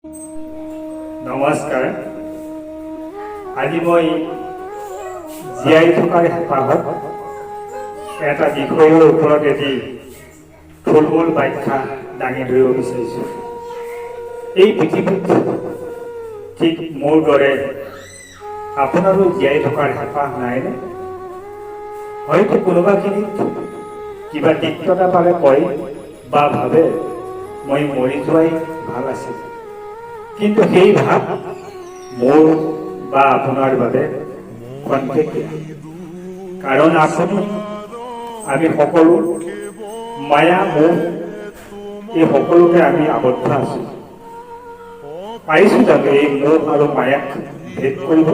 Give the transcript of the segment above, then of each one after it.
নমস্কাৰ। আজি মই জীয়াই থকাৰ হেঁপাহত এটা বিষয়ৰ ওপৰত এটি থুলমূল ব্যাখ্যা দাঙি ধৰিব বিচাৰিছোঁ। এই পৃথিৱীত ঠিক মোৰ দৰে আপোনাৰো জীয়াই থকাৰ হেঁপাহ নাইনে? হয়তো কোনোবাখিনিত কিবা তিক্ততা পালে কয় বা ভাবে মই মৰি যোৱাই ভাল আছিল, কিন্তু সেই ভাৱ মোৰ বা আপোনাৰ বাবে খন্তেকীয়া। কাৰণ আমি সকলো মায়া মোহ এই সকলোতে আমি আবদ্ধ আছোঁ। পাৰিছোঁ জানো এই মোহ আৰু মায়াক ভেদ কৰিব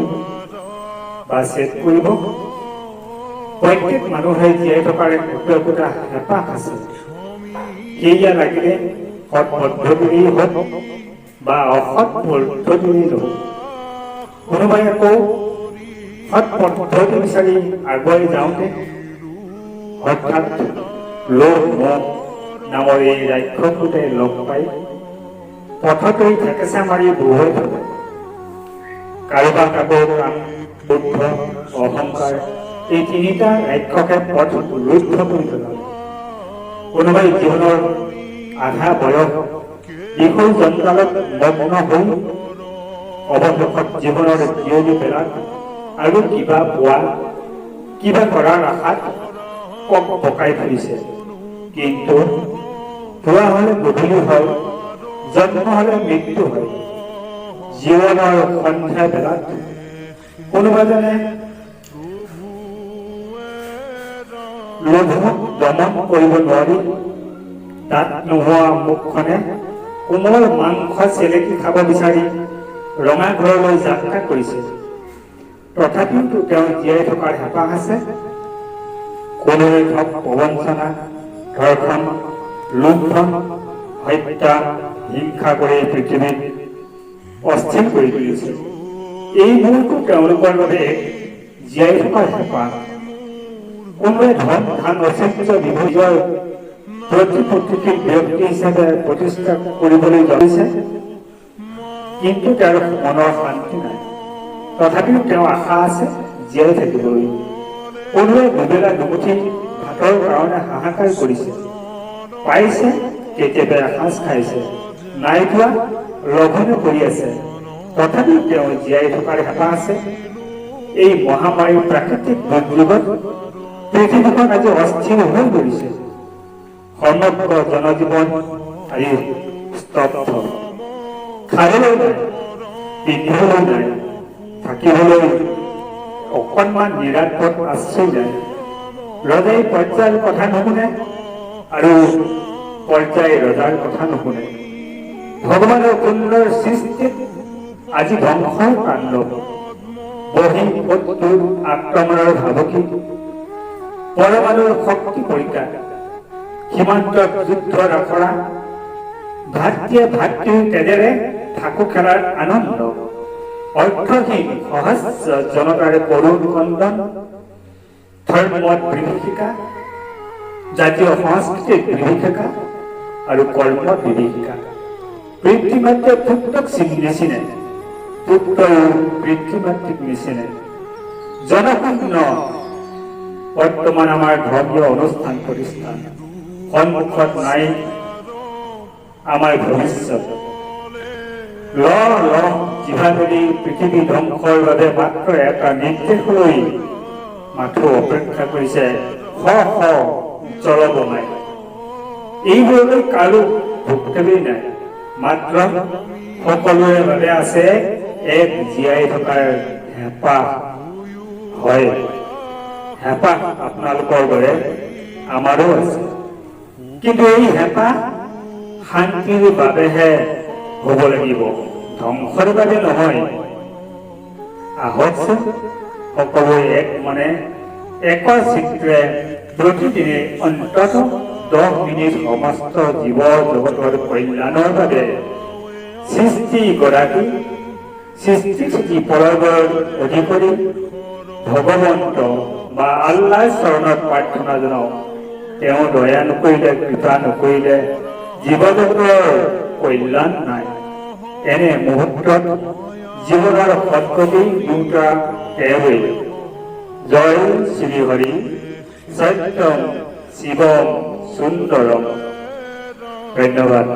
বা ছেদ কৰিব? প্ৰত্যেক মানুহে জীয়াই থকাৰ একোটা হেঁপাহ আছে। সেয়া লাগিলে সৎ পদ্ধতিৰেই হওক বা অসৎ পদ্ধতিৰেই নহওক। কোনোবাই আকৌ সৎ পদ্ধতি বিচাৰি আগুৱাই যাওঁতে হঠাৎ লোভ মোহ নামৰ এই ৰাক্ষসটোতে লগ পাই পথতেই ঠেকেচা মাৰি বহুৱাই থলে। কাৰোবাক আকৌ কাম, বুদ্ধ, অহংকাৰ এই তিনিটা ৰাক্ষসে পথ ৰুদ্ধ কৰি পেলালে। কোনোবাই জীৱনৰ আধা বয়স বিষয় জঞ্জালত মগ্ন হৈ অৱশেষত জীৱনৰ জিৰণি পেলাত আৰু কিবা পোৱা কিবা কৰাৰ আশাত কক পকাই ফুৰিছে। কিন্তু পোৱা হ'লে গধূলি হয়, জন্ম হ'লে মৃত্যু হয়। জীৱনৰ সন্ধ্যা বেলাত কোনোবাজনে লোভক দমন কৰিব নোৱাৰি দাঁত নোহোৱা মুখখনে কোমল মাংস চেলেকি খাব বিচাৰি ৰঙা ঘৰলৈ যাত্ৰা কৰিছে। তথাপিওতো তেওঁ জীয়াই থকাৰ হেঁপাহ আছে। কোনোৱে ধৰক প্ৰবঞ্চনা, ধৰ্ষণ, লুণ্ঠন, হত্যা, হিংসা কৰি পৃথিৱীত অস্থিৰ কৰি তুলিছে। এইবোৰতো তেওঁলোকৰ বাবে জীয়াই থকাৰ হেঁপাহ। কোনোৱে ধন ধান ঐশ্বৰ্য বিভোজৰ প্ৰতিষ্ঠিত ব্যক্তি হিচাপে প্ৰতিষ্ঠা কৰিবলৈ ধৰিছে, কিন্তু তেওঁৰ মনৰ শান্তি নাই। তথাপিও তেওঁ আশা আছে জীয়াই থাকিবলৈ। কোনোৱে দুবেলা দুমুঠি ভাতৰ কাৰণে হাহাকাৰ কৰিছে, পাইছে কেতিয়াবা এসাঁজ খাইছে, নাই পোৱা লঘোণে কৰি আছে। তথাপিও তেওঁ জীয়াই থকাৰ হেঁপাহ আছে। এই মহামাৰী প্ৰাকৃতিক দুৰ্যোগত পৃথিৱীখন আজি অস্থিৰ হৈ পৰিছে। সমগ্ৰ জনজীৱন আজি স্তব্ধ। খাবলৈ নাই, পিন্ধিবলৈ নাই, থাকিবলৈ অকণমান নিৰাপদ আশ্ৰয় নাই। ৰজাই পৰ্যায়ৰ কথা নুশুনে আৰু পৰ্যায় ৰজাৰ কথা নুশুনে। ভগৱানৰ সুন্দৰ সৃষ্টিত আজি ধ্বংসৰ তাণ্ডৱ। বহিঃশত্ৰুৰ আক্ৰমণৰ ভাবুকি, পৰমাণুৰ শক্তি পৰীক্ষা, সীমান্তত যুদ্ধৰ আখৰা, ভাতৃয়ে ভাতৃৰ তেজেৰে ঠাকু খেলাৰ আনন্দ, অৰ্থহীন সহস্ৰ জনতাৰে কৰুণ কন্দন, ধৰ্মত বিভীষিকা, জাতীয় সংস্কৃতিক বিভীষিকা আৰু কৰ্মত বিভীষিকা। পিতৃমাতৃয়ে পুত্ৰক নিচিনে, পুত্ৰও পিতৃমাতৃক নিচিনে। জনশূন্য বৰ্তমান আমাৰ ধৰ্মীয় অনুষ্ঠান প্ৰতিষ্ঠান। সন্মুখত নাই আমাৰ ভৱিষ্যত। জিভামেলি পৃথিৱী ধ্বংসৰ বাবে মাত্ৰ এটা নিৰ্দেশলৈ মাথো অপেক্ষা কৰিছে শ শ জলবমাই। এইবোৰলৈ কাৰো ভুক্তভোগী নাই, মাত্ৰ সকলোৰে বাবে আছে এক জীয়াই থকাৰ হেঁপাহ। হয়, হেঁপাহ আপোনালোকৰ দৰে আমাৰো আছে, কিন্তু এই হেঁপাহ শান্তিৰ বাবেহে হ'ব লাগিব, ধ্বংসৰ বাবে নহয়। আহকচোন সকলোৱে এক মনে একচিত্ৰে প্ৰতিদিনে অন্তত 10 মিনিট সমস্ত জীৱ জগতৰ কল্যাণৰ বাবে সৃষ্টিগৰাকী, সৃষ্টি পৰবৰ অধিকাৰী ভগৱন্ত বা আল্লাহৰ চৰণত প্ৰাৰ্থনা জনাওঁ। তেওঁ দয়া নকৰিলে, কৃপা নকৰিলে জীৱ জগতৰ কল্যাণ নাই। এনে মুহূৰ্তত জীৱনৰ সৎগতি দুটা তেওঁৱেই। জয় শ্ৰীহৰি সত্যম শিৱম সুন্দৰম। ধন্যবাদ।